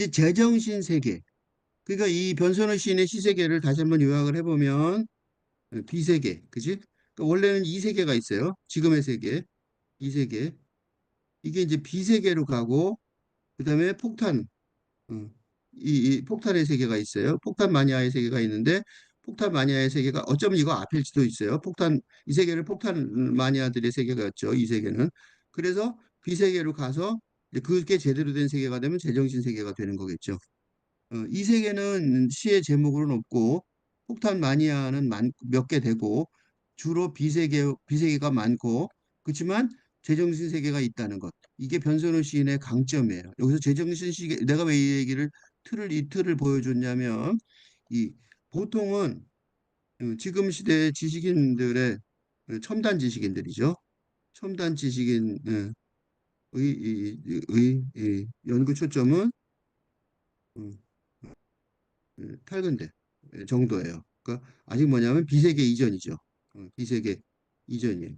이 제정신 세계. 그러니까 이 변선호 시인의 시세계를 다시 한번 요약을 해보면 비세계, 그지? 그러니까 원래는 이 세계가 있어요. 지금의 세계, 이 세계. 이게 이제 비세계로 가고 그다음에 폭탄, 어, 이 폭탄의 세계가 있어요. 폭탄 마니아의 세계가 있는데 폭탄 마니아의 세계가 어쩌면 이거 앞일 수도 있어요. 폭탄 이 세계를 폭탄 마니아들의 세계가였죠. 이 세계는. 그래서 비세계로 가서 이제 그게 제대로 된 세계가 되면 제정신 세계가 되는 거겠죠. 이 세계는 시의 제목으로는 없고 폭탄 마니아는 몇 개 되고 주로 비세계가 많고 그렇지만 제정신 세계가 있다는 것. 이게 변선호 시인의 강점이에요. 여기서 제정신 시계 내가 왜 이 얘기를 이 틀을 보여줬냐면 이 보통은 지금 시대의 지식인들의 첨단 지식인들이죠. 첨단 지식인의 이 연구 초점은 음, 탈근대 정도예요. 그러니까 아직 뭐냐면 비세계 이전이죠. 비세계 이전이에요.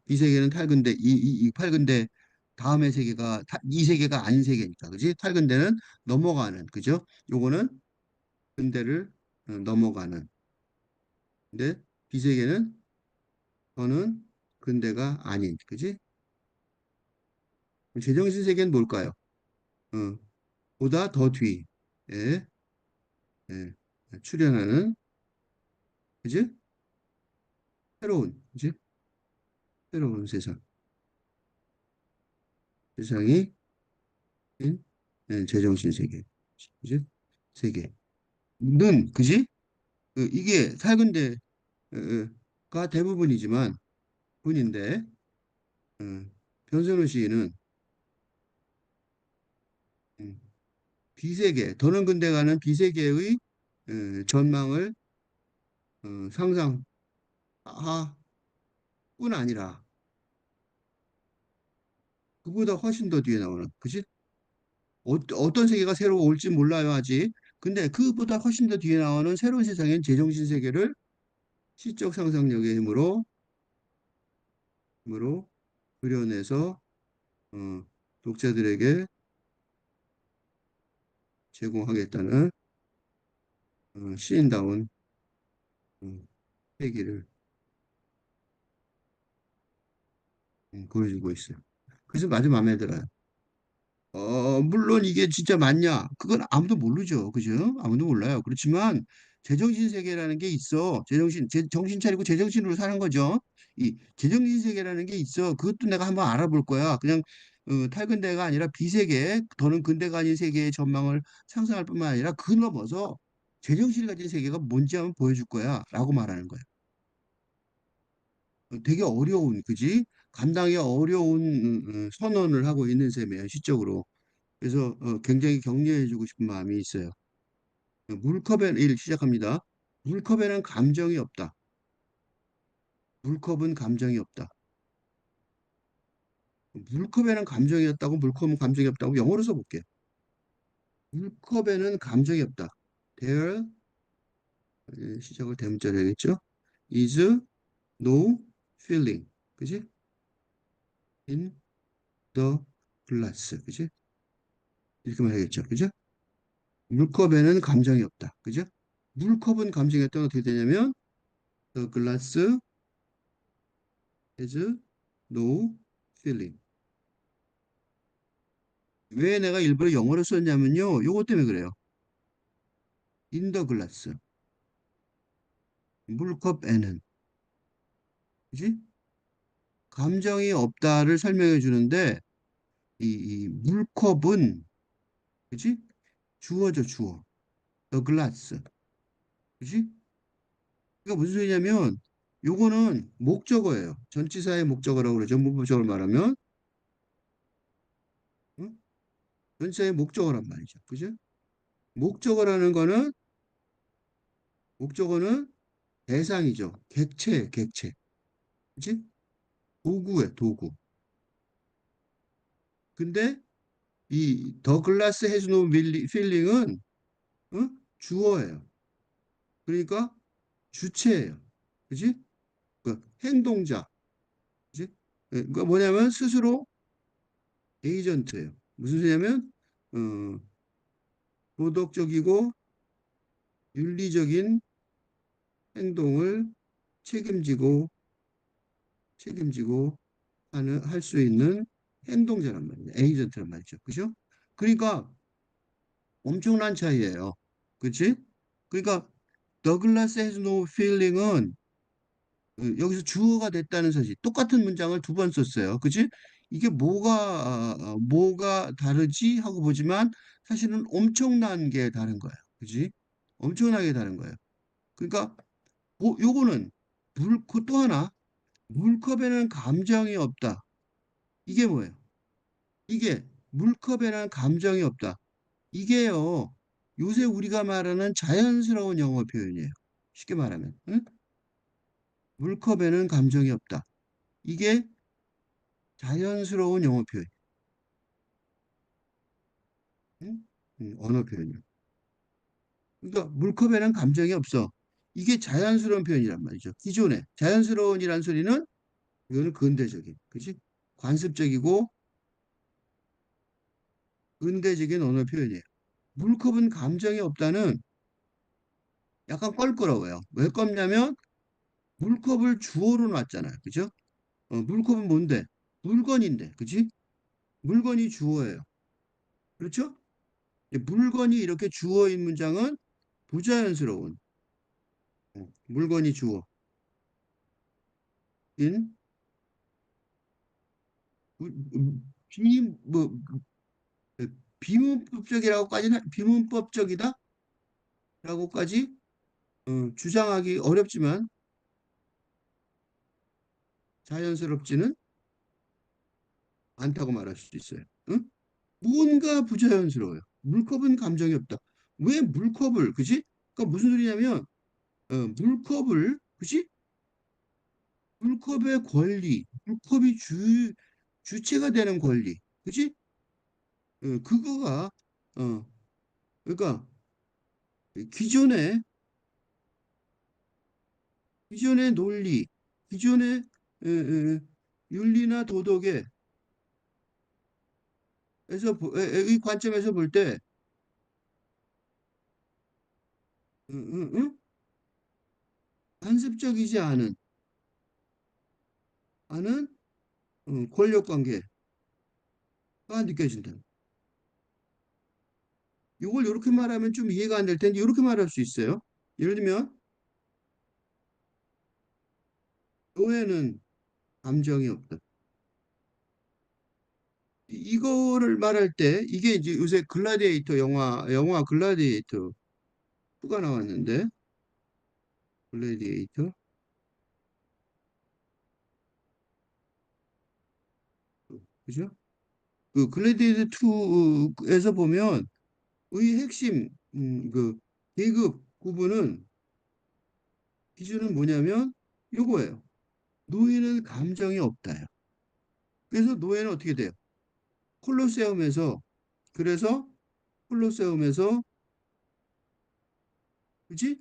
비세계는 탈근대 이 팔근대 다음의 세계가 이 세계가 아닌 세계니까 그지? 탈근대는 넘어가는 그죠? 요거는 근대를 넘어가는. 근데 비세계는 저는 근대가 아닌 그지? 제정신 세계는 뭘까요? 어, 보다 더 뒤에 예, 출현하는 그지? 새로운 그지? 새로운 세상. 세상이 제정신 세계. 그지? 세계. 는, 그지? 이게 살근대가 대부분이지만, 분인데, 어, 변선우 시인은 음, 비세계, 더는 근대 가는 비세계의 전망을 상상하 뿐 아니라, 그보다 훨씬 더 뒤에 나오는, 그지? 어떤 세계가 새로 올지 몰라요, 아직. 근데 그보다 훨씬 더 뒤에 나오는 새로운 세상인 제정신 세계를 시적 상상력의 힘으로 그려내서 어, 독자들에게 제공하겠다는 시인다운 얘기를 보여주고 있어요. 그래서 아주 마음에 들어요. 물론 이게 진짜 맞냐? 그건 아무도 모르죠. 그죠? 아무도 몰라요. 그렇지만 제정신 세계라는 게 있어. 정신 차리고 제정신으로 사는 거죠. 이 제정신 세계라는 게 있어. 그것도 내가 한번 알아볼 거야. 그냥 탈근대가 아니라 비세계, 더는 근대가 아닌 세계의 전망을 상상할 뿐만 아니라 그 넘어서 제정신을 가진 세계가 뭔지 한번 보여줄 거야. 라고 말하는 거야. 되게 어려운, 그지? 감당이 어려운 선언을 하고 있는 셈이에요. 시적으로. 그래서 굉장히 격려해주고 싶은 마음이 있어요. 물컵에 일 시작합니다. 물컵에는 감정이 없다. 물컵은 감정이 없다. 물컵에는 감정이 없다고 물컵은 감정이 없다고 영어로 써볼게요. 물컵에는 감정이 없다. There 시작을 대문자로 해야겠죠? Is no feeling. 그지? In the glass. 그지? 이렇게만 해야겠죠. 그죠? 물컵에는 감정이 없다. 그죠? 물컵은 감정이 없다가 어떻게 되냐면 the glass has no feeling. 왜 내가 일부러 영어로 썼냐면요. 요것 때문에 그래요. in the glass. 물컵에는. 그지? 감정이 없다를 설명해 주는데 이 물컵은 그지? 주어죠, 주어. the glass. 그지? 그러니까 무슨 소리냐면 요거는 목적어예요. 전치사의 목적어라고 그러죠. 문법적으로 말하면 응? 전치사의 목적어란 말이죠. 그죠? 목적어라는 거는 목적어는 대상이죠. 객체, 객체. 그치? 도구에 도구. 근데 이 더 글라스 해즈 노 필링은 주어예요. 그러니까 주체예요. 그지? 그 행동자. 그지? 예, 그러니까 뭐냐면 스스로 에이전트예요. 무슨 소리냐면 어, 도덕적이고 윤리적인 행동을 책임지고 책임지고 하는 할 수 있는 행동자란 말이에요. 에이전트란 말이죠. 그죠? 그러니까 엄청난 차이예요. 그렇지? 그러니까 더글라스 has no feeling은 여기서 주어가 됐다는 사실. 똑같은 문장을 두 번 썼어요. 그치? 이게 뭐가 다르지? 하고 보지만 사실은 엄청난 게 다른 거예요. 그치? 엄청나게 다른 거예요. 그러니까, 요거는, 또 하나, 물컵에는 감정이 없다. 이게 뭐예요? 이게 물컵에는 감정이 없다. 이게요, 요새 우리가 말하는 자연스러운 영어 표현이에요. 쉽게 말하면. 응? 물컵에는 감정이 없다. 이게 자연스러운 영어 표현, 응? 언어 표현이요. 그러니까 물컵에는 감정이 없어. 이게 자연스러운 표현이란 말이죠. 기존에 자연스러운이란 소리는 이거는 근대적인, 그지? 관습적이고 근대적인 언어 표현이에요. 물컵은 감정이 없다는 약간 껄끄러워요. 왜 껐냐면 물컵을 주어로 놨잖아요. 그죠? 물컵은 뭔데? 물건인데, 그지? 물건이 주어예요. 그렇죠? 물건이 이렇게 주어인 문장은 부자연스러운 물건이 주어인 비, 뭐, 비문법적이다라고까지 주장하기 어렵지만 자연스럽지는 않다고 말할 수도 있어요. 응? 뭔가 부자연스러워요. 물컵은 감정이 없다. 왜 물컵을, 그지? 그러니까 무슨 소리냐면, 그지? 물컵의 권리, 물컵이 주체가 되는 권리, 그지? 그거가, 어, 그러니까 기존의, 기존의 논리, 기존의 윤리나 도덕에서, 이 관점에서 볼 때, 응, 응, 응? 간섭적이지 않은 권력 관계가 느껴진다. 이걸 이렇게 말하면 좀 이해가 안 될 텐데, 이렇게 말할 수 있어요. 예를 들면, 노예는 감정이 없다. 이거를 말할 때, 이게 이제 요새 글라디에이터 영화 글라디에이터 2가 나왔는데, 글래디에이터, 그죠? 그 글래디에이터 2에서 보면, 의 핵심, 그, 계급 구분은, 기준은 뭐냐면, 요거예요. 노예는 감정이 없다요. 그래서 노예는 어떻게 돼요? 콜로세움에서, 그래서 콜로세움에서, 그지?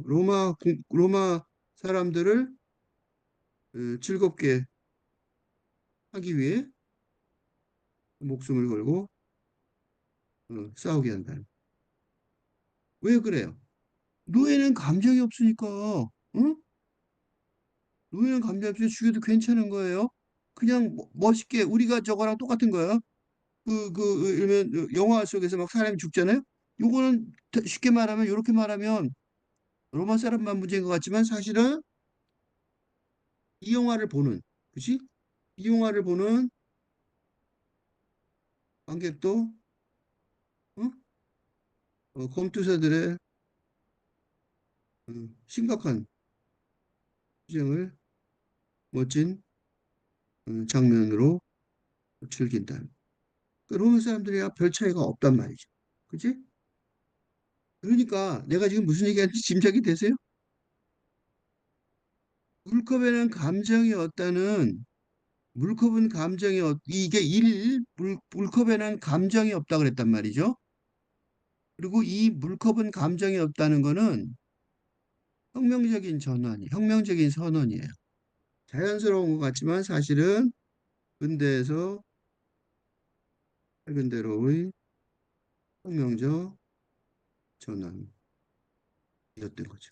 로마 사람들을 즐겁게 하기 위해 목숨을 걸고 싸우게 한다. 왜 그래요? 노예는 감정이 없으니까, 응? 노예는 감정이 없으니까 죽여도 괜찮은 거예요. 그냥 멋있게 우리가 저거랑 똑같은 거야. 이러면 영화 속에서 막 사람이 죽잖아요. 요거는 쉽게 말하면 이렇게 말하면 로마 사람만 문제인 것 같지만 사실은 이 영화를 보는, 그치? 이 영화를 보는 관객도 어? 검투사들의 심각한 투쟁을 멋진 장면으로 즐긴다. 그 로마 사람들이야 별 차이가 없단 말이죠. 그치? 그러니까 내가 지금 무슨 얘기하는지 짐작이 되세요? 물컵에는 감정이 없다는 물컵은 감정이 이게 물컵에는 감정이 없다 그랬단 말이죠. 그리고 이 물컵은 감정이 없다는 거는 혁명적인 선언이에요. 자연스러운 것 같지만 사실은 근대에서 근대로의 혁명적 전환이었던 거죠.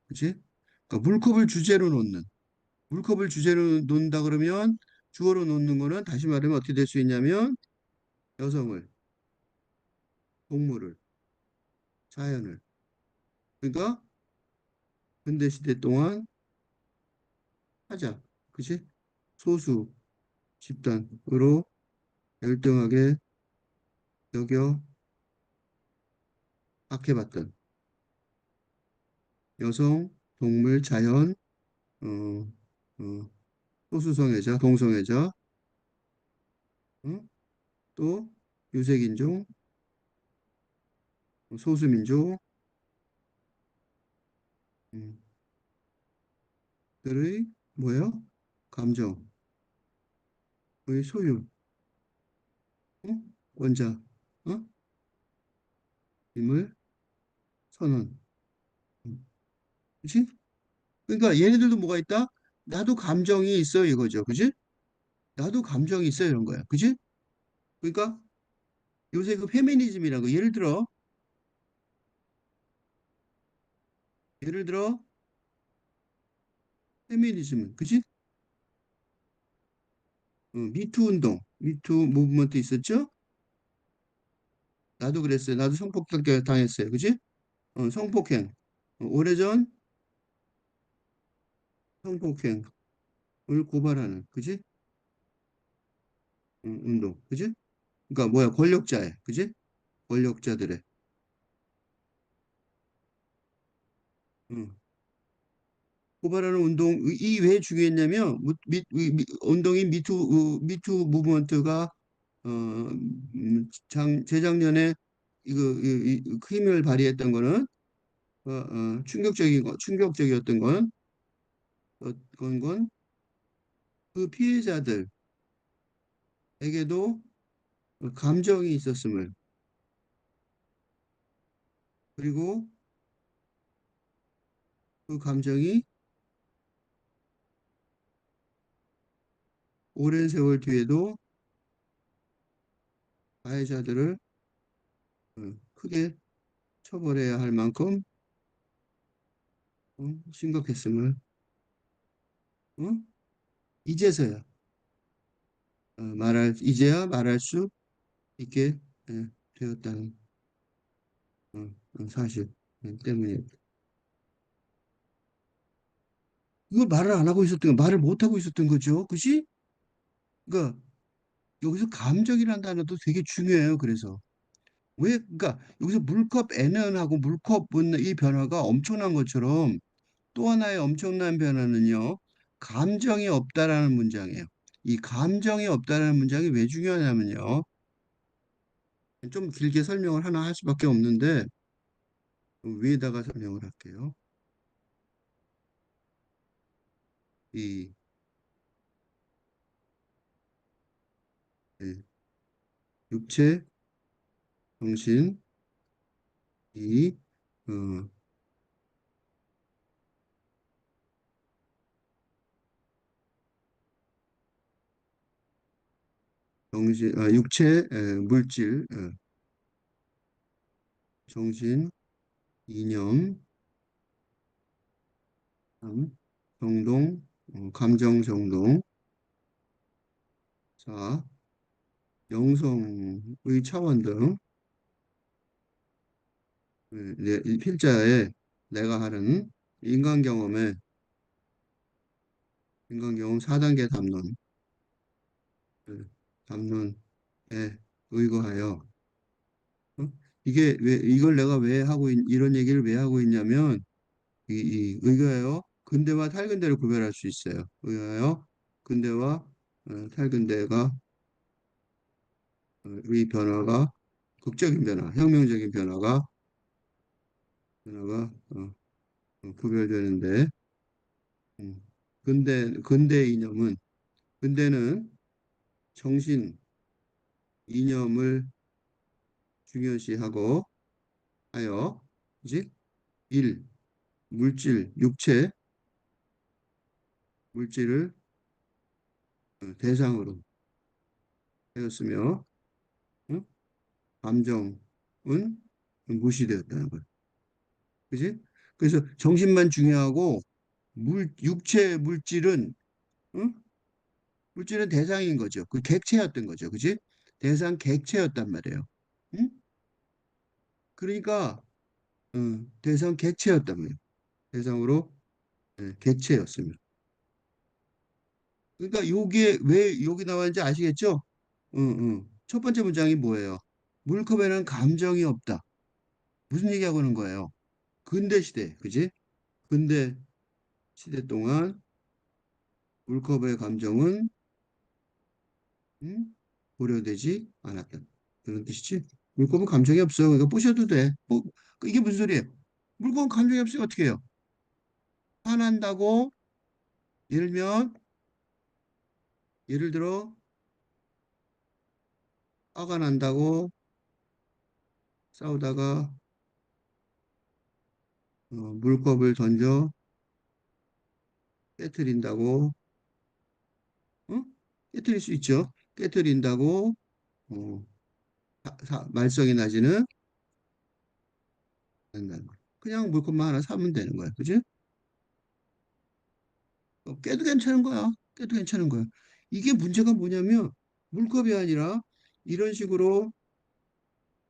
그치? 그러니까 물컵을 주제로 놓는다 그러면 주어로 놓는 거는 다시 말하면 어떻게 될 수 있냐면 여성을, 동물을, 자연을. 그러니까 근대 시대 동안 하자. 그치? 소수 집단으로 열등하게 여겨 박해받던 여성, 동물, 자연, 어, 어, 소수성애자, 동성애자, 어? 또 유색인종, 소수민족, 음, 들의 뭐야? 감정의 소유, 어? 원자, 어? 임을 선언. 그치? 그러니까 얘네들도 뭐가 있다? 나도 감정이 있어 이거죠. 그지? 나도 감정이 있어 이런 거야. 그지? 그러니까 요새 그 페미니즘이라는 거 예를 들어 페미니즘은 그지? 미투 운동, 미투 무브먼트 있었죠? 나도 그랬어요. 나도 성폭행 당했어요. 그지? 성폭행. 오래전 성폭행을 고발하는, 그지? 운동, 그지? 그러니까 뭐야, 권력자의, 그지? 권력자들의, 음, 고발하는 운동, 이 왜 중요했냐면, 운동인 미투 무브먼트가, 재작년에 그 힘을 발휘했던 거는, 충격적이었던 건, 그 피해자들에게도 감정이 있었음을, 그리고 그 감정이 오랜 세월 뒤에도 가해자들을 크게 처벌해야 할 만큼 심각했음을 어? 이제서야 이제야 말할 수 있게 되었다는 사실 때문에 이걸 말을 안 하고 있었던 거, 말을 못 하고 있었던 거죠, 그지? 그러니까 여기서 감정이라는 단어도 되게 중요해요. 그래서 왜 그러니까 여기서 물컵 N하고 물컵은 이 변화가 엄청난 것처럼 또 하나의 엄청난 변화는요, 감정이 없다라는 문장이에요. 이 감정이 없다라는 문장이 왜 중요하냐면요, 좀 길게 설명을 하나 할 수밖에 없는데, 위에다가 설명을 할게요. 이, 예, 육체, 정신, 이, 어, 육체, 물질, 정신, 이념, 정동, 감정 정동, 자, 영성의 차원 등, 이 필자의 내가 하는 인간 경험의 인간 경험 4단계 담론, 담론에 의거하여, 어? 이걸 내가 이런 얘기를 왜 하고 있냐면, 의거하여 근대와 탈근대를 구별할 수 있어요. 의거하여 근대와 탈근대가, 의 변화가, 극적인 변화, 혁명적인 변화가 구별되는데, 음, 근대 이념은, 근대는 정신, 이념을 중요시하고 하여, 이제 일, 물질을 대상으로 하였으며, 응? 감정을 무시되었다는 거야. 그지? 그래서 정신만 중요하고 육체 물질은 응? 물질은 대상인 거죠. 그 객체였던 거죠. 그지? 대상 객체였단 말이에요. 응? 그러니까 대상 객체였단 말이에요. 대상으로 객체였습니다. 그러니까 요게 왜 여기 나왔는지 아시겠죠? 응, 응. 첫 번째 문장이 뭐예요? 물컵에는 감정이 없다. 무슨 얘기하고 있는 거예요? 근대 시대, 그지? 근대 시대 동안 물컵의 감정은 음? 고려되지 않았다. 그런 뜻이지? 물컵은 감정이 없어. 그러니까 부셔도 돼. 뭐, 이게 무슨 소리예요? 물컵은 감정이 없으면 어떻게 해요? 화난다고 예를 들면 예를 들어 화가 난다고 싸우다가 물컵을 던져 깨트린다고 어? 깨트릴 수 있죠. 깨트린다고 어, 말썽이 나지는 않는다는 거예요. 그냥 물컵만 하나 사면 되는 거야. 그지? 깨도 괜찮은 거야. 깨도 괜찮은 거야. 이게 문제가 뭐냐면 물컵이 아니라 이런 식으로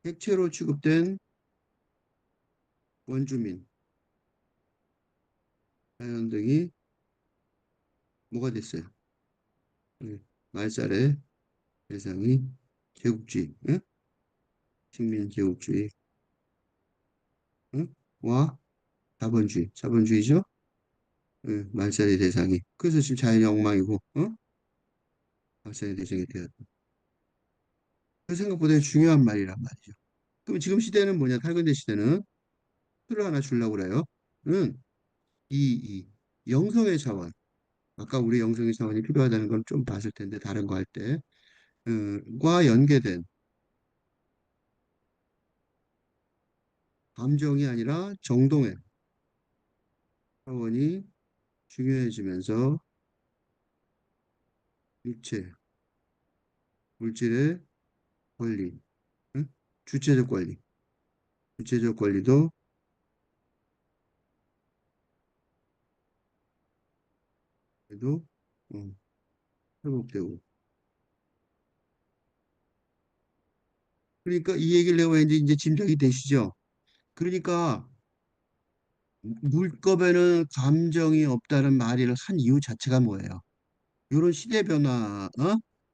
객체로 취급된 원주민, 자연 등이 뭐가 됐어요? 말살의 대상이 제국주의, 응? 식민 제국주의, 응? 와 자본주의, 자본주의죠? 응, 말살의 대상이. 그래서 지금 자연이 엉망이고, 어? 말살의 대상이 되었다. 그 생각보다 중요한 말이란 말이죠. 그럼 지금 시대는 뭐냐? 탈근대 시대는 틀을 하나 주려고 그래요. 응, 이 영성의 차원. 아까 우리 영성의 차원이 필요하다는 걸 좀 봤을 텐데 다른 거 할 때, 과 연계된 감정이 아니라 정동의 차원이 중요해지면서 육체, 물질의 권리, 응? 주체적 권리, 주체적 권리도 그래도 어, 회복되고. 그러니까 이 얘기를 내가 이제 짐작이 되시죠? 그러니까 물컵에는 감정이 없다는 말을 한 이유 자체가 뭐예요? 이런 시대 변화,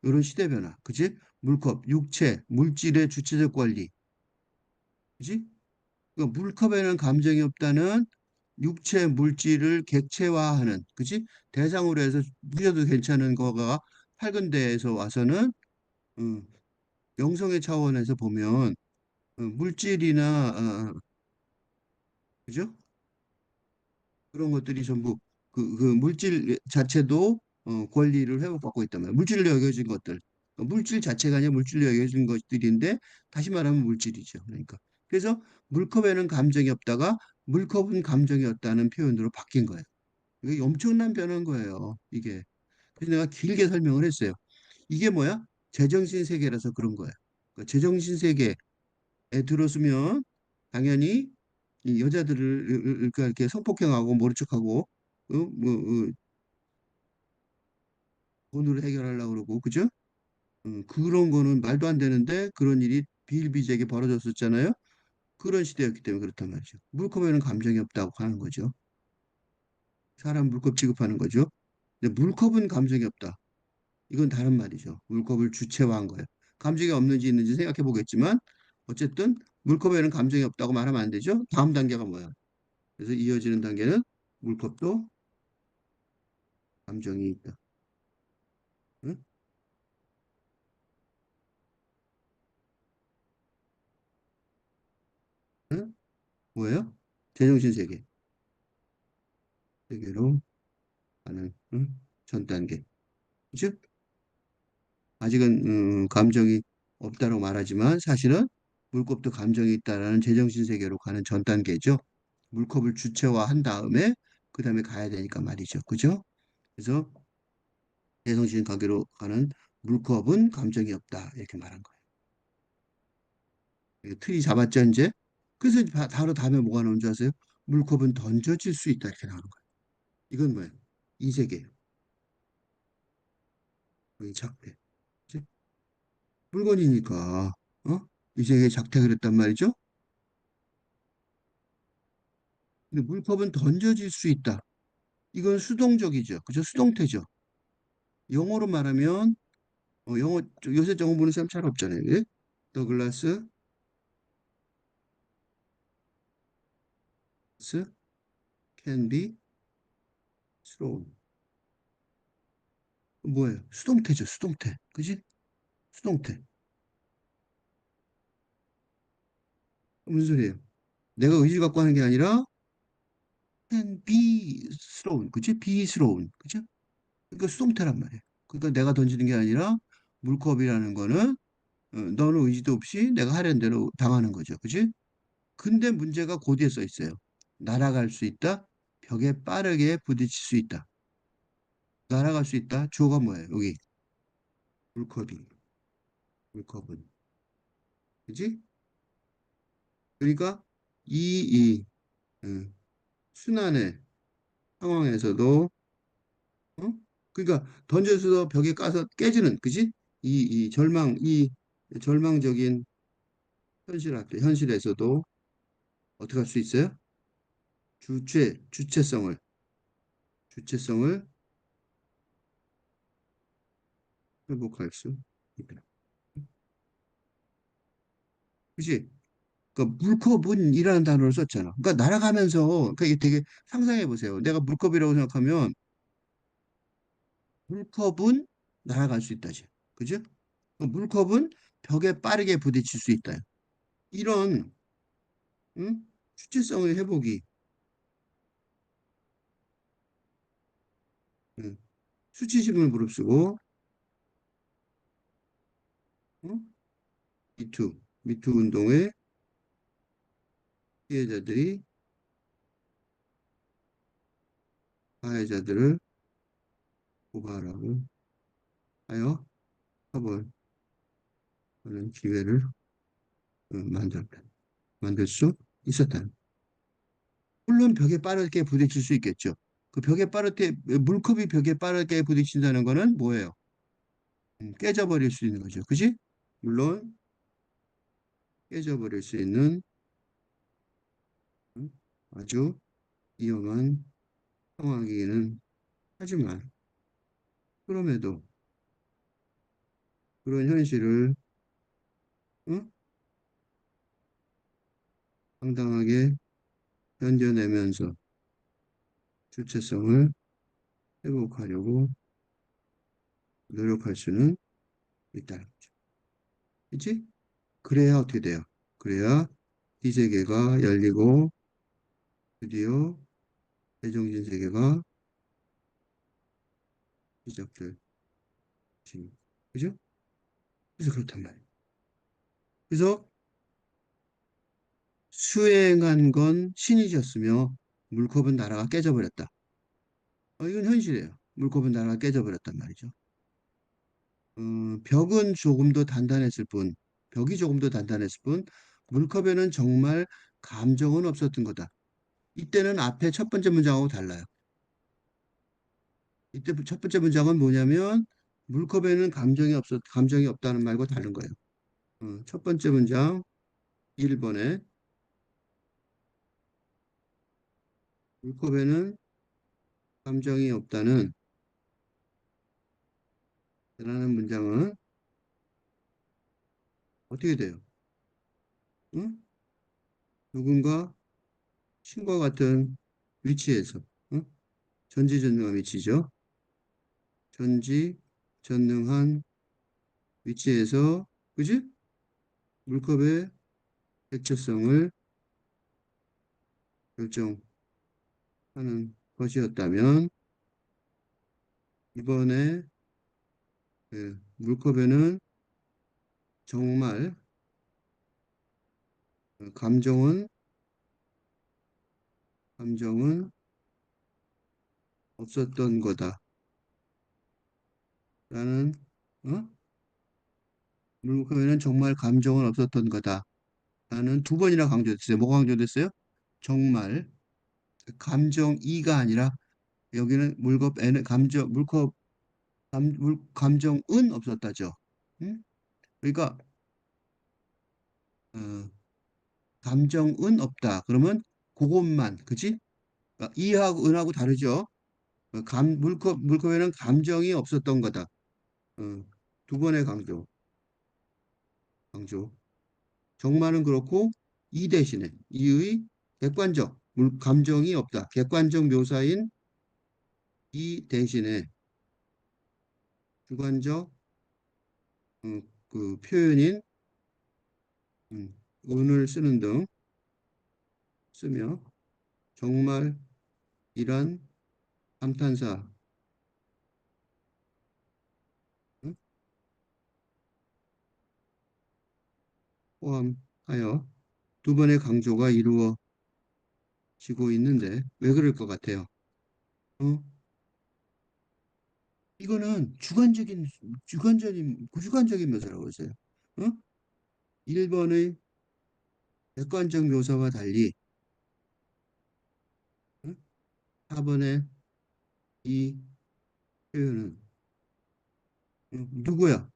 이런 시대 변화, 그지? 물컵, 육체, 물질의 주체적 권리, 그지? 그러니까 물컵에는 감정이 없다는 육체, 물질을 객체화하는, 그지? 대상으로 해서 무셔도 괜찮은 거가 팔근대에서 와서는 음, 영성의 차원에서 보면 물질이나 그죠? 그런 것들이 전부 그 물질 자체도 권리를 회복받고 있단 말이에요. 물질로 여겨진 것들. 물질 자체가 아니라 물질로 여겨진 것들인데 다시 말하면 물질이죠. 그러니까. 그래서 물컵에는 감정이 없다가 물컵은 감정이 없다는 표현으로 바뀐 거예요. 이게 엄청난 변화인 거예요. 이게. 그래서 내가 길게 설명을 했어요. 이게 뭐야? 제정신 세계라서 그런 거예요. 그 제정신 세계에 들어서면 당연히 이 여자들을 그러니까 이렇게 성폭행하고 모른 척하고 돈으로 해결하려고 그러고 그죠? 그런 거는 말도 안 되는데 그런 일이 비일비재하게 벌어졌었잖아요. 그런 시대였기 때문에 그렇단 말이죠. 물컵에는 감정이 없다고 하는 거죠. 사람 물컵 취급하는 거죠. 근데 물컵은 감정이 없다. 이건 다른 말이죠. 물컵을 주체화한 거예요. 감정이 없는지 있는지 생각해 보겠지만 어쨌든 물컵에는 감정이 없다고 말하면 안 되죠. 다음 단계가 뭐야? 그래서 이어지는 단계는 물컵도 감정이 있다. 응? 응? 뭐예요? 제정신 세계. 세계로 가는 응? 전 단계. 즉 아직은 감정이 없다고 말하지만 사실은 물컵도 감정이 있다라는 제정신 세계로 가는 전 단계죠. 물컵을 주체화한 다음에 그 다음에 가야 되니까 말이죠. 그죠? 그래서 제정신 가계로 가는 물컵은 감정이 없다 이렇게 말한 거예요. 틀이 잡았죠, 이제? 그래서 바로 다음에 뭐가 나온 줄 아세요? 물컵은 던져질 수 있다. 이렇게 나오는 거예요. 이건 뭐예요? 이세계. 여기 작대. 그치? 물건이니까, 어? 이세계 작대 그랬단 말이죠? 근데 물컵은 던져질 수 있다. 이건 수동적이죠. 그죠? 수동태죠. 영어로 말하면, 영어, 요새 영어 보는 사람 잘 없잖아요. 예? The glass can be thrown. 뭐예요? 수동태죠. 수동태. 그지? 수동태. 무슨 소리예요? 내가 의지 갖고 하는 게 아니라 can be thrown. 그지? be thrown. 그죠? 그러니까 수동태란 말이에요. 그러니까 내가 던지는 게 아니라 물컵이라는 거는 너는 의지도 없이 내가 하려는 대로 당하는 거죠. 그지? 근데 문제가 그 뒤에 써 있어요. 날아갈 수 있다. 벽에 빠르게 부딪힐 수 있다. 날아갈 수 있다. 주어가 뭐예요? 여기 물컵이. 물컵은. 그지? 그러니까 이 음, 순환의 상황에서도 어? 그러니까 던져서 벽에 까서 깨지는 그지? 이 절망적인 현실 앞에 현실에서도 어떻게 할 수 있어요? 주체성을 회복할 수 있다. 그지? 그러니까 물컵은이라는 단어를 썼잖아. 그러니까 날아가면서 그러니까 이게 되게 상상해 보세요. 내가 물컵이라고 생각하면 물컵은 날아갈 수 있다지. 그죠? 물컵은 벽에 빠르게 부딪힐 수 있다. 이런 응? 주체성의 회복이 응? 수치심을 무릅쓰고 응? 미투 운동의 피해자들이 가해자들을 고발하고 하여 처벌하는 기회를 만들 수 있었다. 물론 벽에 빠르게 부딪힐 수 있겠죠. 그 벽에 빠르게 물컵이 벽에 빠르게 부딪힌다는 거는 뭐예요? 깨져버릴 수 있는 거죠. 그지? 물론 깨져버릴 수 있는 음, 아주 위험한 상황이기는 하지만 그럼에도 그런 현실을 응? 당당하게 견뎌내면서 주체성을 회복하려고 노력할 수는 있다는 거죠. 그치? 그래야 어떻게 돼요? 그래야 이 세계가 열리고 드디어 대정신 세계가 시작될 것입니다. 그죠? 그래서 그렇단 말이에요. 그래서 수행한 건 신이셨으며 물컵은 나라가 깨져버렸다. 이건 현실이에요. 물컵은 나라가 깨져버렸단 말이죠. 벽은 조금 더 단단했을 뿐, 벽이 조금 더 단단했을 뿐, 물컵에는 정말 감정은 없었던 거다. 이때는 앞에 첫 번째 문장하고 달라요. 이때 첫 번째 문장은 뭐냐면, 물컵에는 감정이 없다는 말과 다른 거예요. 첫 번째 문장, 1번에, 물컵에는 감정이 없다는, 라는 문장은 어떻게 돼요? 응? 누군가 신과 같은 위치에서, 응? 전지전능한 위치죠. 전지전능한 위치에서, 그지? 물컵의 백제성을 결정하는 것이었다면, 이번에 물컵에는 정말 감정은, 감정은 없었던 거다라는, 어? 물컵에는 정말 감정은 없었던 거다. 나는 두 번이나 강조됐어요. 뭐가 강조됐어요? 정말 감정이가 아니라 여기는 물컵 N은 감정 물컵 감정은 없었다죠. 응? 그러니까 어, 감정은 없다. 그러면 그것만 그지? 그러니까 이하고 은하고 다르죠. 물컵에는 감정이 없었던 거다. 어, 두 번의 강조. 정말은 그렇고 이 대신에 이의 객관적 감정이 없다. 객관적 묘사인 이 대신에 주관적 그 표현인 은을 쓰는 등 쓰며 정말 이란 감탄사 응? 포함하여 두 번의 강조가 이루어지고 있는데 왜 그럴 것 같아요? 어? 이거는 주관적인 묘사라고 했어요. 어? 1번의 객관적 묘사와 달리 어? 4번의 이 표현은 누구야?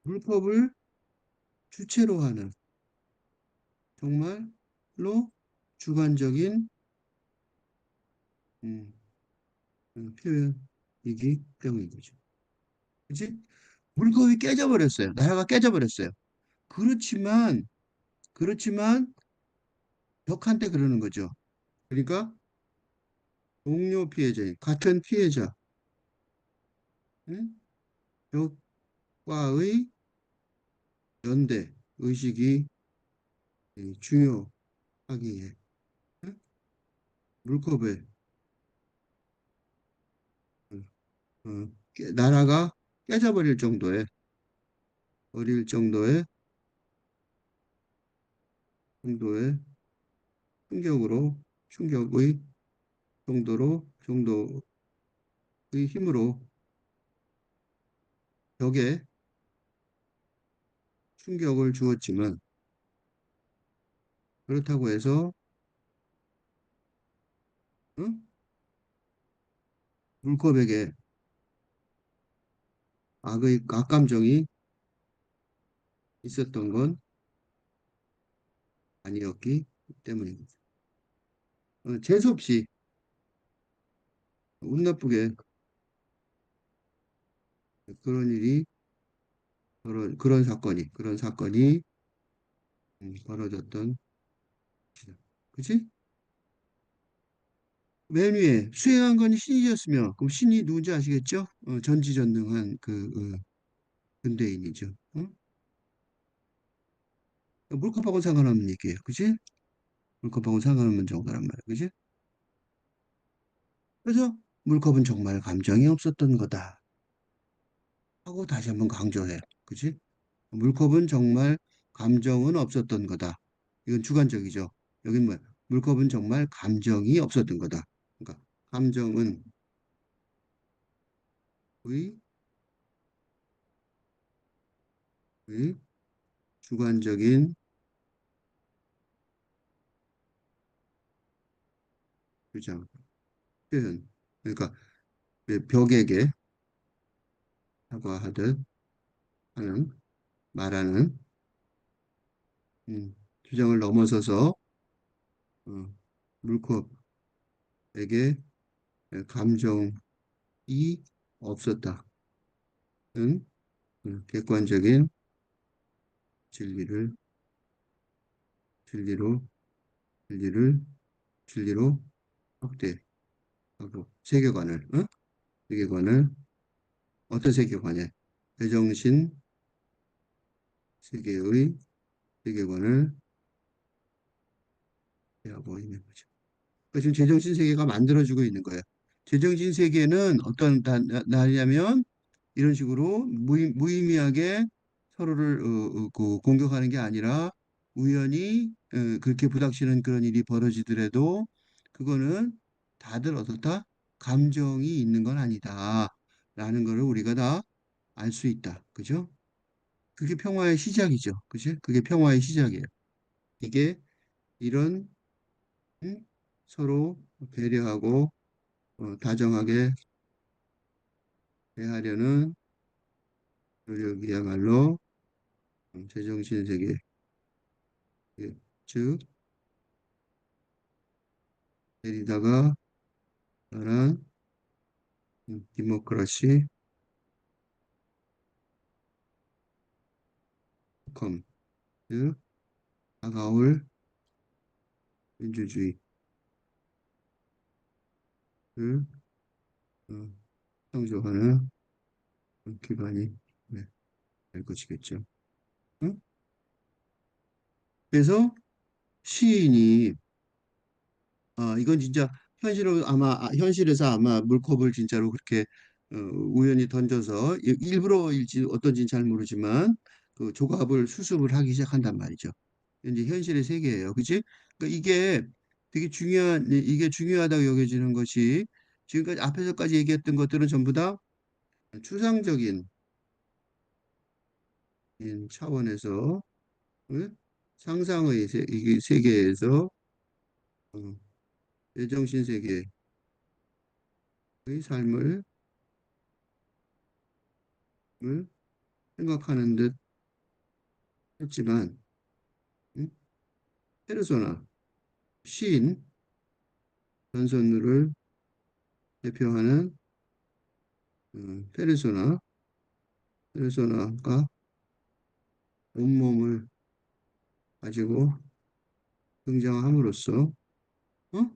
물컵을 주체로 하는 정말로 주관적인 음, 표현이기 때문인 거죠. 그치? 물컵이 깨져버렸어요. 나라가 깨져버렸어요. 그렇지만, 그렇지만 벽한테 그러는 거죠. 그러니까 동료 피해자인 같은 피해자, 응? 벽과의 연대 의식이 중요하기에 응? 물컵에 나라가 깨져버릴 정도의 충격의 정도의 힘으로 벽에 충격을 주었지만 그렇다고 해서 응? 물컵에게 악감정이 있었던 건 아니었기 때문입니다. 재수없이 운 나쁘게 그런 일이 그런 사건이 벌어졌던 것이다. 그치? 맨 위에 수행한 건 신이었으며 그럼 신이 누군지 아시겠죠? 전지전능한 근대인이죠. 어? 물컵하고 상관없는 얘기예요. 그치? 물컵하고 상관없는 정도란 말이야. 그치? 그래서 물컵은 정말 감정이 없었던 거다. 하고 다시 한번 강조해요. 그치? 물컵은 정말 감정은 없었던 거다. 이건 주관적이죠. 여긴 뭐야? 물컵은 정말 감정이 없었던 거다. 그러니까 감정은 의, 의 주관적인 주장, 표현. 그러니까 벽에게 사과하듯 하는, 말하는 주장을 넘어서서 어, 물컵에게 감정이 없었다는 객관적인 진리를 진리로 진리를 진리로 확대하고 세계관을 어떤 세계관에 제정신 세계의 세계관을 하고 있는 거죠. 그러니까 지금 제정신 세계가 만들어지고 있는 거예요. 제정신 세계는 어떤 날이냐면 이런 식으로 무의미하게 서로를 공격하는 게 아니라 우연히 그렇게 부닥치는 그런 일이 벌어지더라도 그거는 다들 어떻다? 감정이 있는 건 아니다. 라는 거를 우리가 다 알 수 있다. 그죠? 그게 평화의 시작이죠. 그치? 그게 평화의 시작이에요. 이게 이런 음? 서로 배려하고 다정하게 대하려는 노력이야말로 제정신 세계, 예, 즉 데리다가 말한 디모크라시, 컴, 즉 다가올 민주주의를 어, 창조하는 기반이 네, 될 것이겠죠. 응? 그래서 시인이 이건 진짜 현실에서 아마 물컵을 진짜로 그렇게 우연히 던져서 일부러일지 어떤지는 잘 모르지만 그 조갑을 수습을 하기 시작한단 말이죠. 이제 현실의 세계예요. 그치? 그러니까 이게 되게 이게 중요하다고 여겨지는 것이 지금까지 앞에서까지 얘기했던 것들은 전부 다 추상적인 차원에서 응? 상상의 이게 세계에서 어, 제정신 세계의 삶을 생각하는 듯 했지만 음? 페르소나 시인 전선우를 대표하는 페르소나가 온몸을 가지고 등장함으로써 어?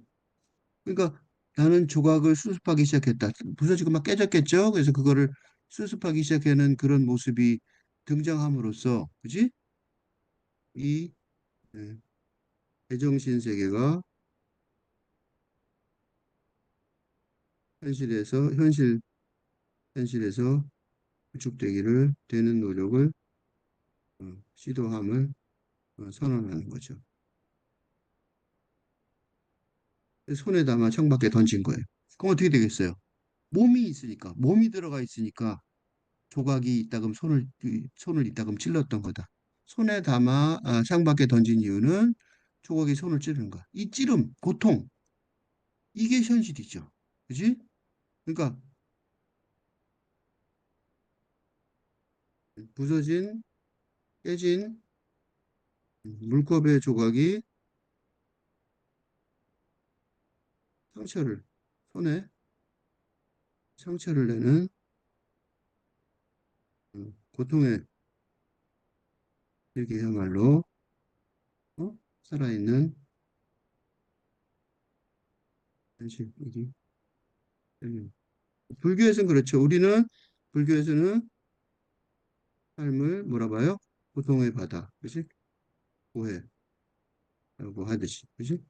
그러니까 나는 조각을 수습하기 시작했다. 부서지고 막 깨졌겠죠. 그래서 그거를 수습하기 시작하는 그런 모습이 등장함으로써 그지? 이 예, 제정신 세계가 현실에서 현실에서 구축되기를 되는 노력을 시도함을 선언하는 거죠. 손에 담아 창밖에 던진 거예요. 그럼 어떻게 되겠어요? 몸이 들어가 있으니까 조각이 있다금 손을 있다금 찔렀던 거다. 손에 담아 창밖에 던진 이유는 조각이 손을 찌르는 거야. 이 찌름, 고통, 이게 현실이죠. 그지? 그러니까 부서진, 깨진 물컵의 조각이 상처를, 손에 상처를 내는 고통의 일기야말로 살아있는 현실이기 때문에. 불교에서는 그렇죠. 불교에서는 삶을 뭐라 봐요? 고통의 바다, 그지? 고해라고 하듯이, 그지?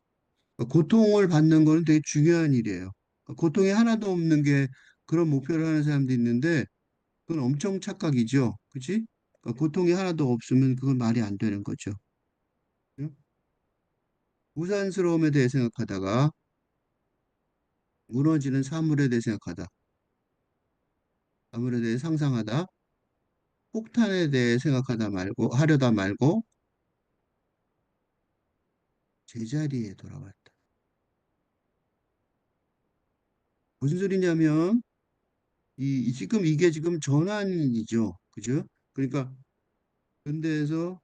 고통을 받는 거는 되게 중요한 일이에요. 고통이 하나도 없는 게 그런 목표를 하는 사람도 있는데 그건 엄청 착각이죠, 그지? 고통이 하나도 없으면 그건 말이 안 되는 거죠. 응? 무산스러움에 대해 생각하다가 무너지는 사물에 대해 생각하다, 사물에 대해 상상하다, 폭탄에 대해 생각하다 말고 하려다 말고 제자리에 돌아왔다. 무슨 소리냐면 지금 이게 지금 전환이죠. 그죠? 그러니까 근대에서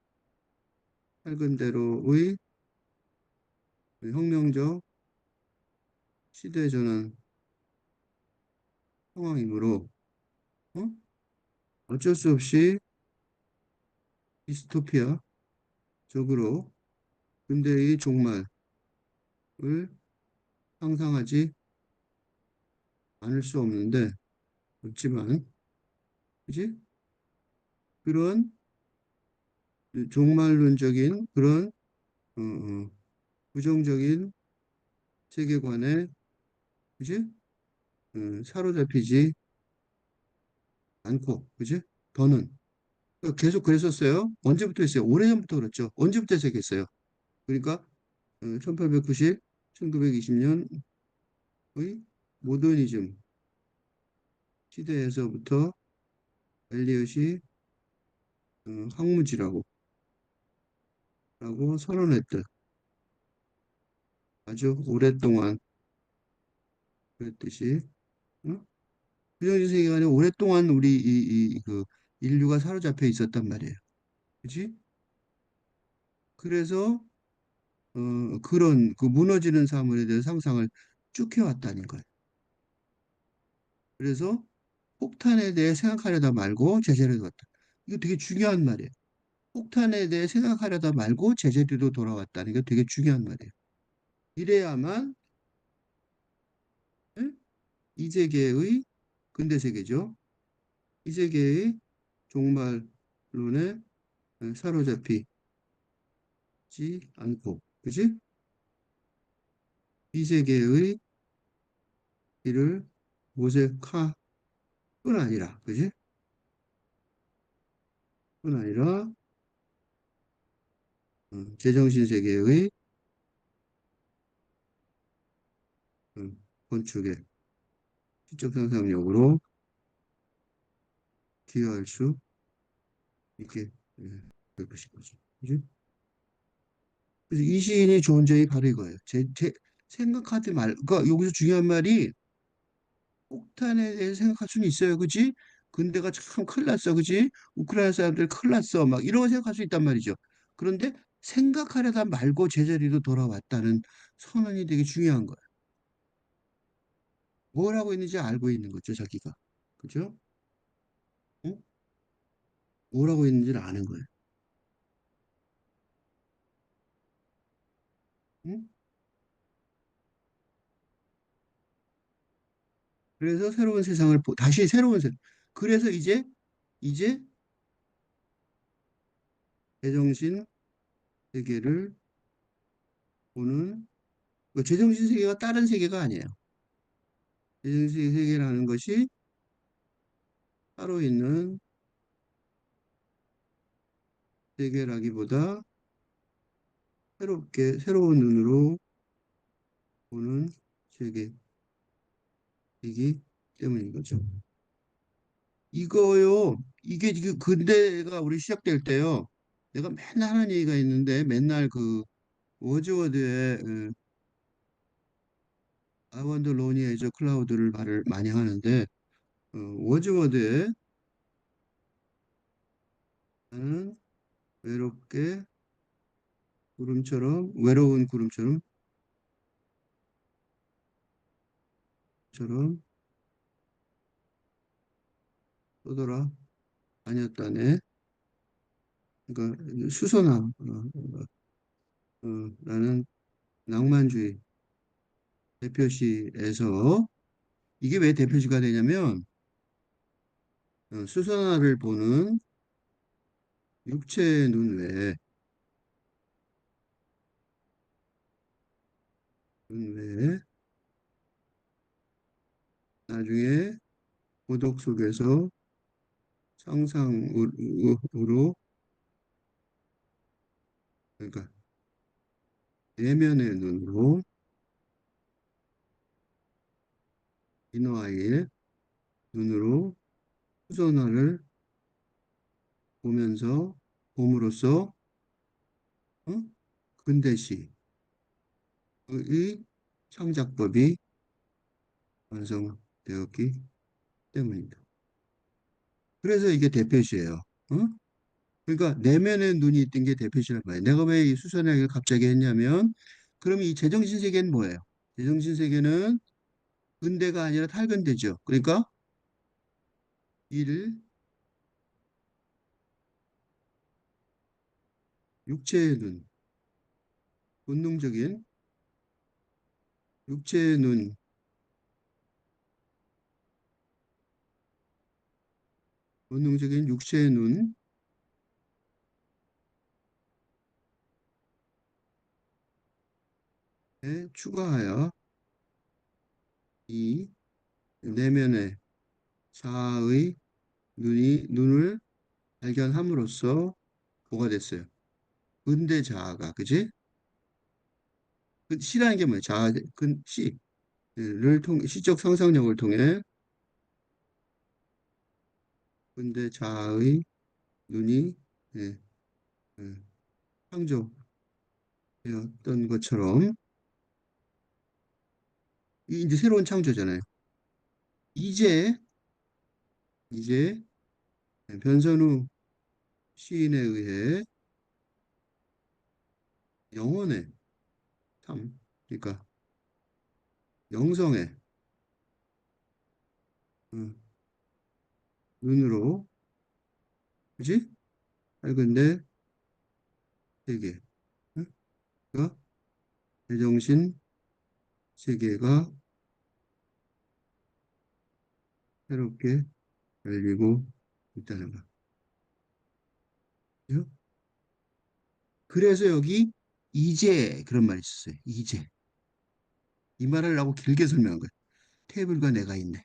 할근대로의 혁명적 시대 전환 상황이므로 어? 어쩔 수 없이 디스토피아적으로 근대의 종말을 상상하지 않을 수 없는데 없지만 그지? 그런 종말론적인 그런 부정적인 세계관에 그지? 사로잡히지 않고 그지? 더는 계속 그랬었어요. 언제부터 했어요? 오래전부터 그랬죠. 언제부터 시작했어요? 그러니까 1890, 1920년의 모더니즘 시대에서부터 엘리엇이 황무지라고 라고 선언했던 아주 오랫동안 그랬듯이 응? 부정지 세계관에 오랫동안 우리 그 인류가 사로잡혀 있었단 말이에요. 그지? 그래서 그런 그 무너지는 사물에 대한 상상을 쭉 해왔다는 거예요. 그래서 폭탄에 대해 생각하려다 말고 제자리로 갔다. 이거 되게 중요한 말이에요. 폭탄에 대해 생각하려다 말고 제자리로 돌아왔다는 게 되게 중요한 말이에요. 이래야만 응? 이 세계의 근대 세계죠. 이 세계의 종말론에 사로잡히지 않고, 그지? 이 세계의 길을 모색할 뿐 아니라, 그지? 뿐 아니라 제정신 세계의 건축의 시적 상상력으로 기여할 수 있게 될 것이죠. 그지? 그래서 이 시인이 좋은 점이 바로 이거예요. 생각하지 말, 그러니까 여기서 중요한 말이 폭탄에 대해서 생각할 수는 있어요. 그지? 근데가 참 큰일 났어. 그지? 우크라이나 사람들 큰일 났어. 막 이런 거 생각할 수 있단 말이죠. 그런데 생각하려다 말고 제자리로 돌아왔다는 선언이 되게 중요한 거예요. 뭘 하고 있는지 알고 있는 거죠, 자기가. 그죠? 응? 뭘 하고 있는지를 아는 거예요. 응? 그래서 새로운 세상을 다시 새로운 세상. 그래서 이제 제정신 세계를 보는 그 제정신 세계가 다른 세계가 아니에요. 제정신 세계라는 것이 따로 있는 세계라기보다 새로운 눈으로 보는 세계이기 때문인 거죠. 이거요, 이게 지금 근대가 우리 시작될 때요. 내가 맨날 하는 얘기가 있는데 맨날 그 워즈워드의 I want lonely as a cloud를 말을 많이 하는데 워즈워드의 나는 외롭게 외로운 구름처럼 떠돌아 다녔다네. 그러니까 수선화 라는 낭만주의 대표시에서 이게 왜 대표시가 되냐면 수선화를 보는 육체의 눈 외에 나중에 고독 속에서 상상으로 그러니까 내면의 눈으로 이너아이의 눈으로 수선화를 보면서 봄으로써 어? 근대시의 창작법이 완성되었기 때문입니다. 그래서 이게 대표시예요. 어? 그러니까 내면의 눈이 있던 게 대표시란 말이에요. 내가 왜 이 수선화를 갑자기 했냐면 그럼 이 제정신 세계는 뭐예요? 제정신 세계는 근대가 아니라 탈근대죠. 그러니까 이를 육체의 눈, 본능적인 육체의 눈, 본능적인 육체의 눈에 추가하여 이 내면의 자아의 눈을 발견함으로써 뭐가 됐어요? 근대 자아가, 그지? 그 시라는 게 뭐예요? 시적 상상력을 통해 근대 자아의 눈이 예, 예, 창조되었던 것처럼 이 이제 새로운 창조잖아요. 이제 이제 변선우 시인에 의해 영혼의 삶, 그러니까 영성의 어, 눈으로, 그지? 밝은 내 세계, 어? 그 제정신 세계가 새롭게 열리고 있다는 거. 그죠? 그래서 여기 이제 그런 말이 있었어요. 이제 이 말을 하고 길게 설명한 거예요. 테이블과 내가 있네.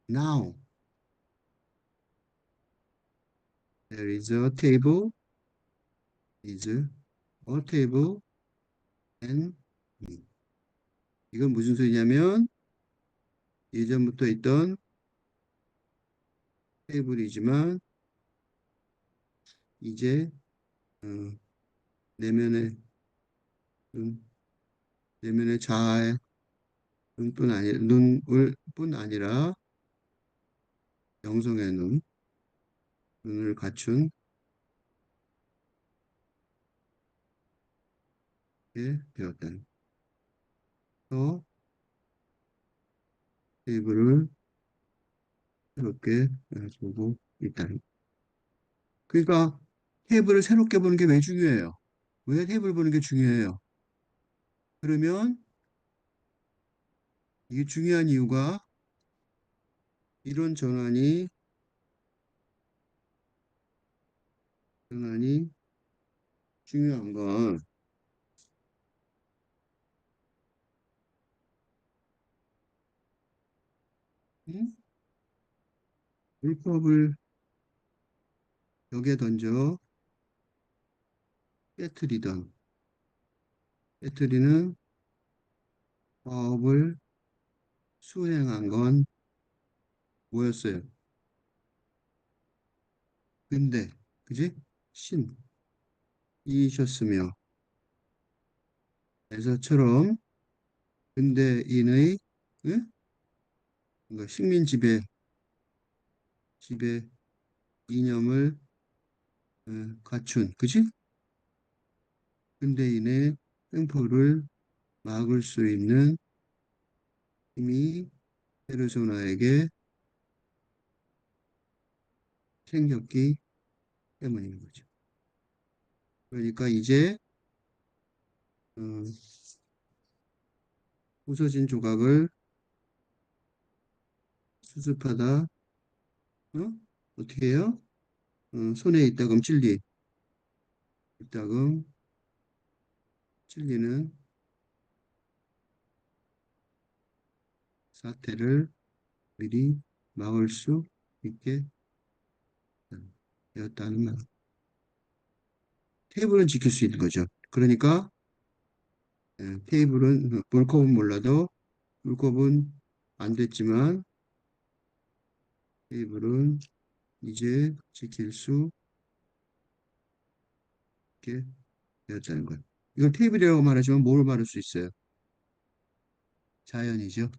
Now there is a table, is a table and me. 이건 무슨 소리냐면 예전부터 있던 테이블이지만 이제 어, 내면의 눈, 내면의 자아의 눈을 뿐 아니라 영성의 눈을 갖춘 게 되었다는. 또 테이블을 새롭게 보고 있다는. 그러니까 테이블을 새롭게 보는 게 왜 중요해요? 왜 테이블 보는 게 중요해요? 그러면 이게 중요한 이유가 이런 전환이 중요한 건 음? 물컵을 벽에 던져 깨트리던 깨트리는 과업을 수행한 건 뭐였어요? 근데 그지? 신이셨으며 에서처럼 근대인의 응? 뭔가 식민 지배 이념을 갖춘 그지? 근대인의 횡포를 막을 수 있는 힘이 페르소나에게 생겼기 때문인 거죠. 그러니까 이제 어, 부서진 조각을 수습하다 어? 어떻게 해요? 손에 있다금 있다금 찔리는 사태를 미리 막을 수 있게 되었다는 말. 테이블은 지킬 수 있는 거죠. 그러니까 테이블은 물컵은 몰라도 물컵은 안 됐지만 테이블은 이제 지킬 수 있게 되었다는 거예요. 이걸 테이블이라고 말하지만 뭘 말할 수 있어요? 자연이죠.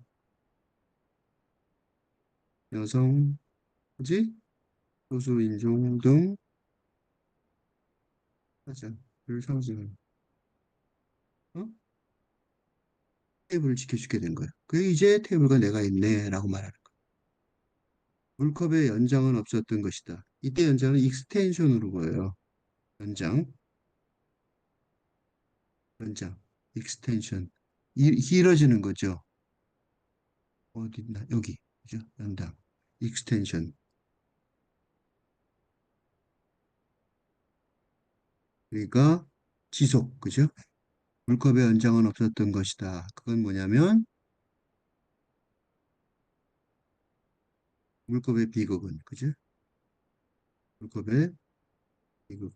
여성, 그지? 소수인종 등 하자를 상징하는 어? 테이블을 지켜주게 된 거예요. 그게 이제 테이블과 내가 있네라고 말하는 거예요. 물컵의 연장은 없었던 것이다. 이때 연장은 익스텐션으로 보여요. 연장, 연장, 익스텐션. 길어지는 거죠. 어디 있나? 여기. 그죠? 연장, 익스텐션. 그러니까 지속, 그죠? 물컵의 연장은 없었던 것이다. 그건 뭐냐면 물컵의 비극은, 그죠? 물컵의 비극.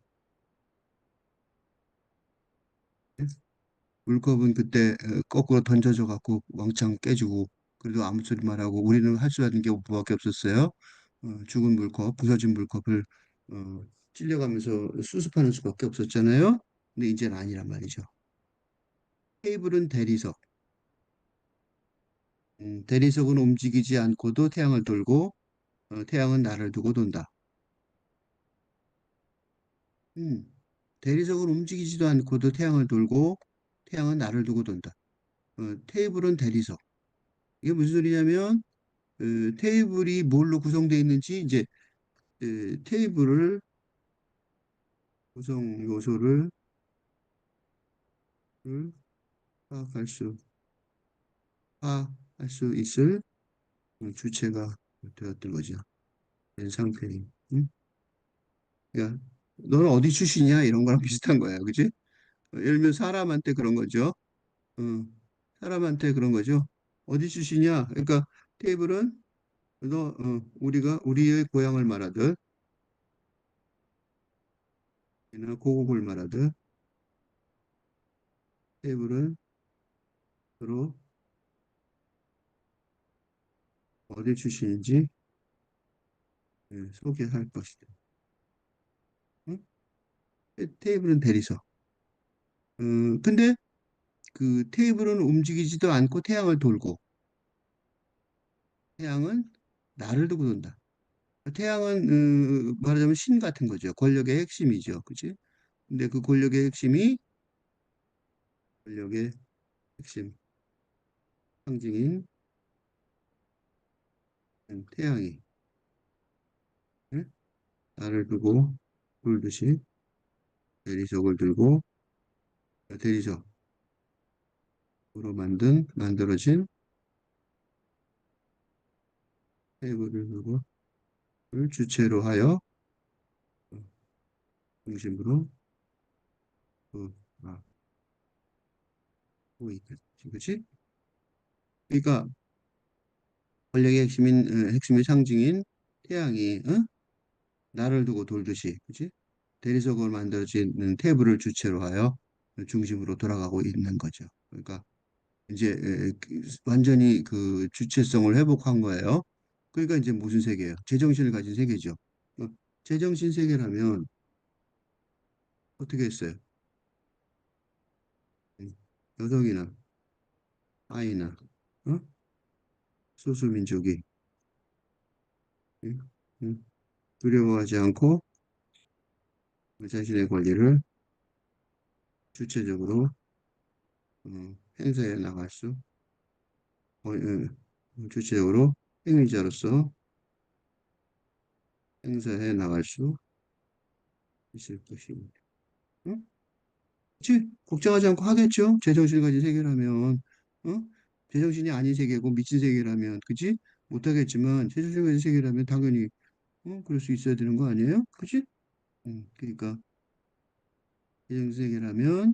물컵은 그때 거꾸로 던져져 갖고 왕창 깨지고 그래도 아무 소리만 하고 우리는 할 수 있는 게 뭐밖에 없었어요. 죽은 물컵, 부서진 물컵을 어, 찔려가면서 수습하는 수밖에 없었잖아요. 근데 이제는 아니란 말이죠. 테이블은 대리석. 대리석은 움직이지 않고도 태양을 돌고 태양은 나를 두고 돈다. 음, 대리석은 움직이지도 않고도 태양을 돌고 태양은 나를 두고 돈다. 테이블은 대리석. 이게 무슨 소리냐면 테이블이 뭘로 구성되어 있는지 이제 테이블을 구성 요소를 파악할 수 파악할 수 있을 주체가 되었던 거죠. 된 상태니. 응? 그러니까 너는 어디 출신이야? 이런 거랑 비슷한 거야, 그지? 예를 들면 사람한테 그런 거죠. 어, 사람한테 그런 거죠. 어디 출신이야? 그러니까 테이블은 우리가 우리의 고향을 말하듯, 얘는 고국을 말하듯, 테이블은 서로 어디 출신인지 소개할 것이다. 응? 테이블은 대리석. 근데 그 테이블은 움직이지도 않고 태양을 돌고 태양은 나를 두고 돈다. 태양은 말하자면 신 같은 거죠. 권력의 핵심이죠. 그치? 근데 그 권력의 핵심 상징인 태양이 응? 나를 두고 돌듯이 대리석을 들고 대리석으로 만들어진 테이블을 두고 을 주체로 하여 어, 중심으로 어, 아, 보고 있다. 그치? 그러니까 권력의 핵심의 상징인 태양이 나를 두고 돌듯이, 그치? 대리석으로 만들어진 테이블을 주체로 하여 중심으로 돌아가고 있는 거죠. 그러니까 이제 완전히 그 주체성을 회복한 거예요. 그러니까 이제 무슨 세계예요? 제정신을 가진 세계죠. 어, 제정신 세계라면 어떻게 했어요? 음, 여성이나 아이나 어? 소수민족이 음, 음, 두려워하지 않고 자신의 권리를 주체적으로 행사해 나갈 수, 주체적으로 행위자로서 행사해 나갈 수 있을 것입니다. 응? 그치? 걱정하지 않고 하겠죠? 제정신을 가진 세계라면, 어? 제정신이 아닌 세계고 미친 세계라면, 그치? 못하겠지만, 제정신을 가진 세계라면 당연히, 그럴 수 있어야 되는 거 아니에요? 그치? 그러니까, 제정신 세계라면,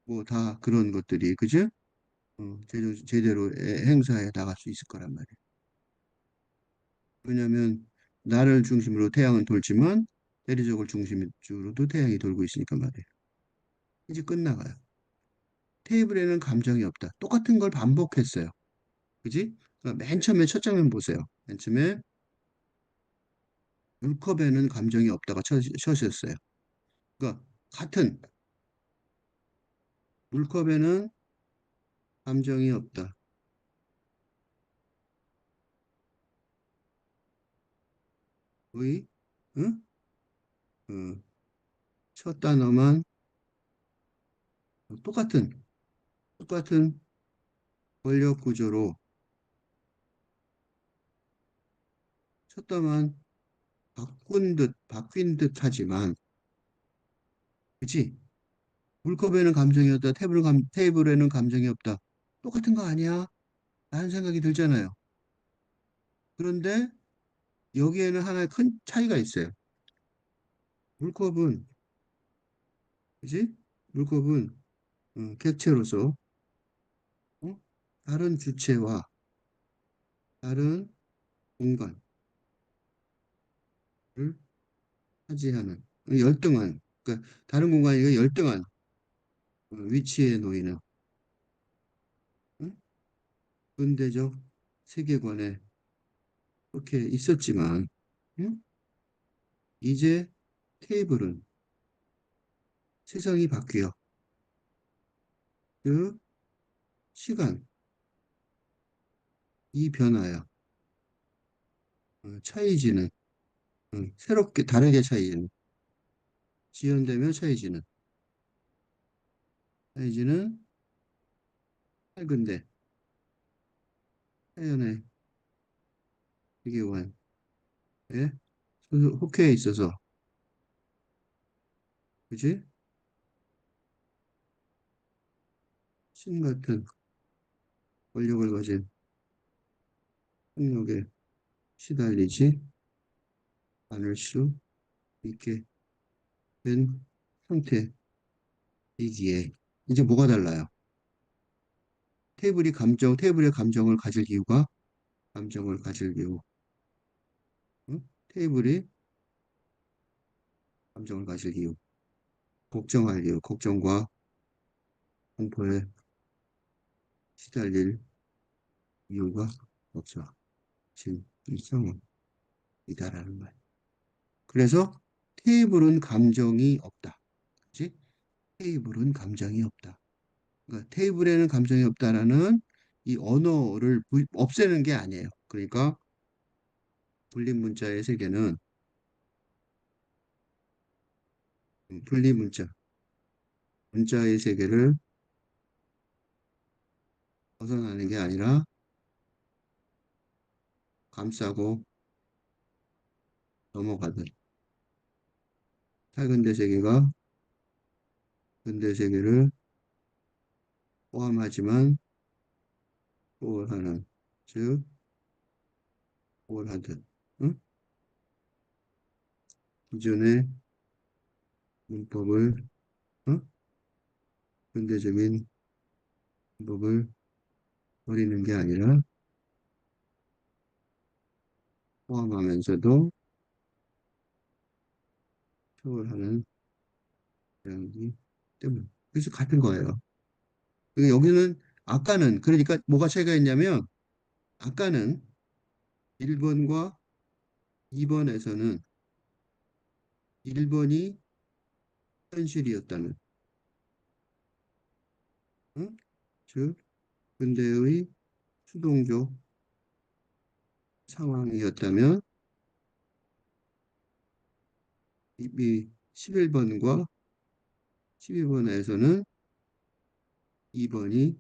뭐 다 그런 것들이, 그치? 제대로 행사해 나갈 수 있을 거란 말이에요. 왜냐하면, 나를 중심으로 태양은 돌지만, 대리적을 중심으로도 태양이 돌고 있으니까 말이에요. 이제 끝나가요. 테이블에는 감정이 없다. 똑같은 걸 반복했어요. 그지? 그러니까 맨 처음에 첫 장면 보세요. 맨 처음에 물컵에는 감정이 없다가 쳤었어요. 그러니까 같은 물컵에는 감정이 없다. 의 응? 어, 첫 단어만 똑같은 권력 구조로 첫 단어만 바뀐 듯 하지만 그치? 물컵에는 감정이 없다. 테이블에는 감정이 없다. 똑같은 거 아니야? 라는 생각이 들잖아요. 그런데 여기에는 하나의 큰 차이가 있어요. 물컵은 그지? 물컵은 객체로서 어? 다른 주체와 다른 공간을 차지하는 열등한 그러니까 다른 공간이 열등한 위치에 놓이는 응? 근대적 세계관에 그렇게 있었지만 응? 이제 테이블은 세상이 바뀌어. 그 시간, 이 변화야. 차이지는, 새롭게 다르게 차이지는, 지연되며 차이지는 밝은데, 하연의 기계관에 속해 있어서, 그지? 신 같은 권력을 가진 폭력에 시달리지 않을 수 있게 된 상태이기에, 이제 뭐가 달라요? 테이블의 감정을 가질 이유가, 감정을 가질 이유, 응? 테이블이 감정을 가질 이유, 걱정할 이유, 걱정과 공포에 시달릴 이유가 없어. 진 일상은 이다라는 말. 그래서 테이블은 감정이 없다. 그치? 테이블은 감정이 없다. 그러니까 테이블에는 감정이 없다라는 이 언어를 없애는 게 아니에요. 그러니까 분리 문자의 세계는 분리 문자의 세계를 벗어나는 게 아니라 감싸고 넘어가는 탈근대 세계가 근대 세계를 포함하지만 초월하는, 즉 초월하듯, 응? 기존의 문법을, 응? 근대적인 문법을 버리는 게 아니라 포함하면서도 초월하는 이야기 때문. 그래서 같은 거예요. 그러니까 여기는 아까는 그러니까 뭐가 차이가 있냐면 아까는 1번과 2번에서는 1번이 현실이었다는, 응? 즉 근대의 수동적 상황이었다면 이 11번과 12번에서는 2번이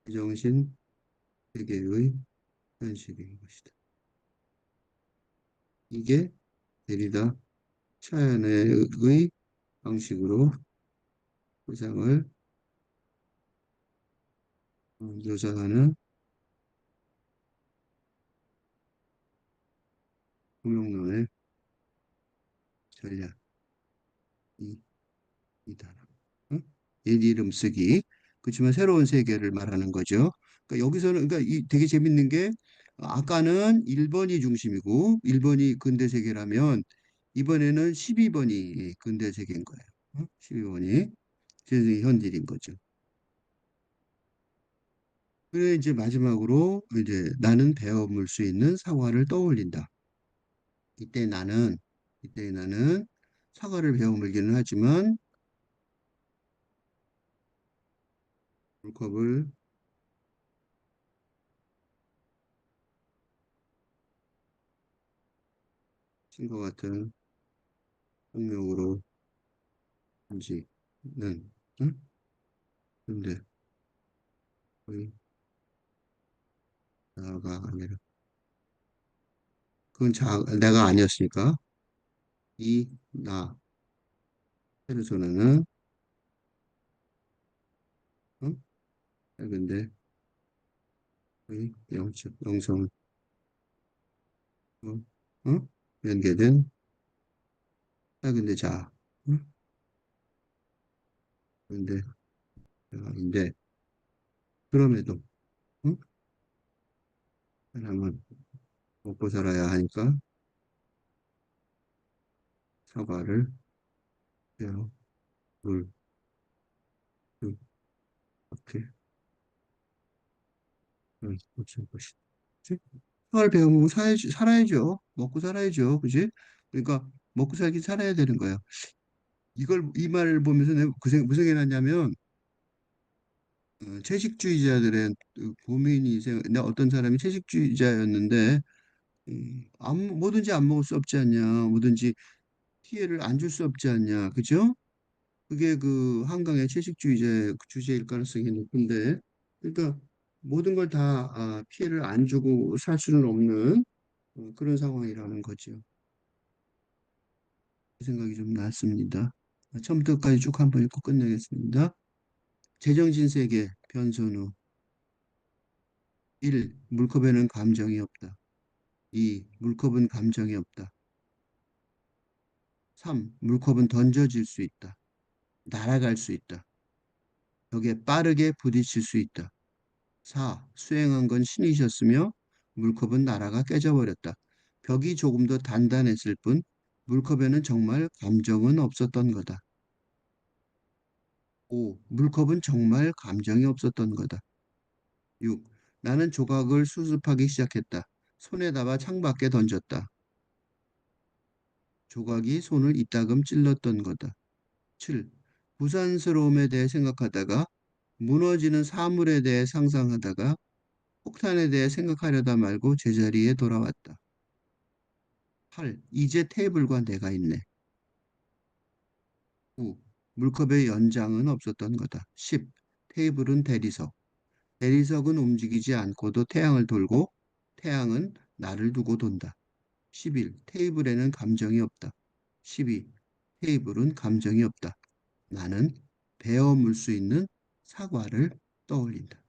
제정신 세계의 현실인 것이다. 이게 데리다 차연의 방식으로 세상을 묘사하는 공용론의 전략이 이다. 응? 옛 이름 쓰기. 그렇지만 새로운 세계를 말하는 거죠. 그러니까 여기서는 그러니까 되게 재밌는 게 아까는 1번이 중심이고 1번이 근대 세계라면 이번에는 12번이 근대 세계인 거예요. 응? 12번이 현실인 거죠. 그래 이제 마지막으로 이제 나는 배워물 수 있는 사과를 떠올린다. 이때 나는 이때 나는 사과를 배워물기는 하지만 물컵을 친 것 같은 폭력으로 던지는, 응? 근데 거의 나가 아니라 그건 내가 아니었으니까 이 나 페르소나는, 응? 근데 거의 영성, 어? 어? 연계된 근데 응? 근데 인데 그럼에도, 응? 사람은 먹고 살아야 하니까 사과를 해요. 물, 이렇게 고칠 것이다. 그치? 사과를 배우고 살아야죠. 먹고 살아야죠. 그지? 그러니까 먹고 살긴 살아야 되는 거예요. 이 말을 보면서 내가 무슨 생각이 났냐면, 채식주의자들의 그 고민이 나 어떤 사람이 채식주의자였는데, 뭐든지 안 먹을 수 없지 않냐, 뭐든지 피해를 안 줄 수 없지 않냐, 그죠? 그게 그 한강의 채식주의자의 그 주제일 가능성이 높은데, 그러니까 모든 걸 다 피해를 안 주고 살 수는 없는 그런 상황이라는 거죠. 그 생각이 좀 났습니다. 처음부터까지 쭉 한번 읽고 끝내겠습니다. 제정신세계 변선우. 1. 물컵에는 감정이 없다. 2. 물컵은 감정이 없다. 3. 물컵은 던져질 수 있다. 날아갈 수 있다. 벽에 빠르게 부딪힐 수 있다. 4. 수행한 건 신이셨으며 물컵은 나라가 깨져버렸다. 벽이 조금 더 단단했을 뿐 물컵에는 정말 감정은 없었던 거다. 5. 물컵은 정말 감정이 없었던 거다. 6. 나는 조각을 수습하기 시작했다. 손에 담아 창밖에 던졌다. 조각이 손을 이따금 찔렀던 거다. 7. 부산스러움에 대해 생각하다가 무너지는 사물에 대해 상상하다가 폭탄에 대해 생각하려다 말고 제자리에 돌아왔다. 8. 이제 테이블과 내가 있네. 9. 물컵의 연장은 없었던 거다. 10. 테이블은 대리석. 대리석은 움직이지 않고도 태양을 돌고 태양은 나를 두고 돈다. 11. 테이블에는 감정이 없다. 12. 테이블은 감정이 없다. 나는 베어 물 수 있는 사과를 떠올린다.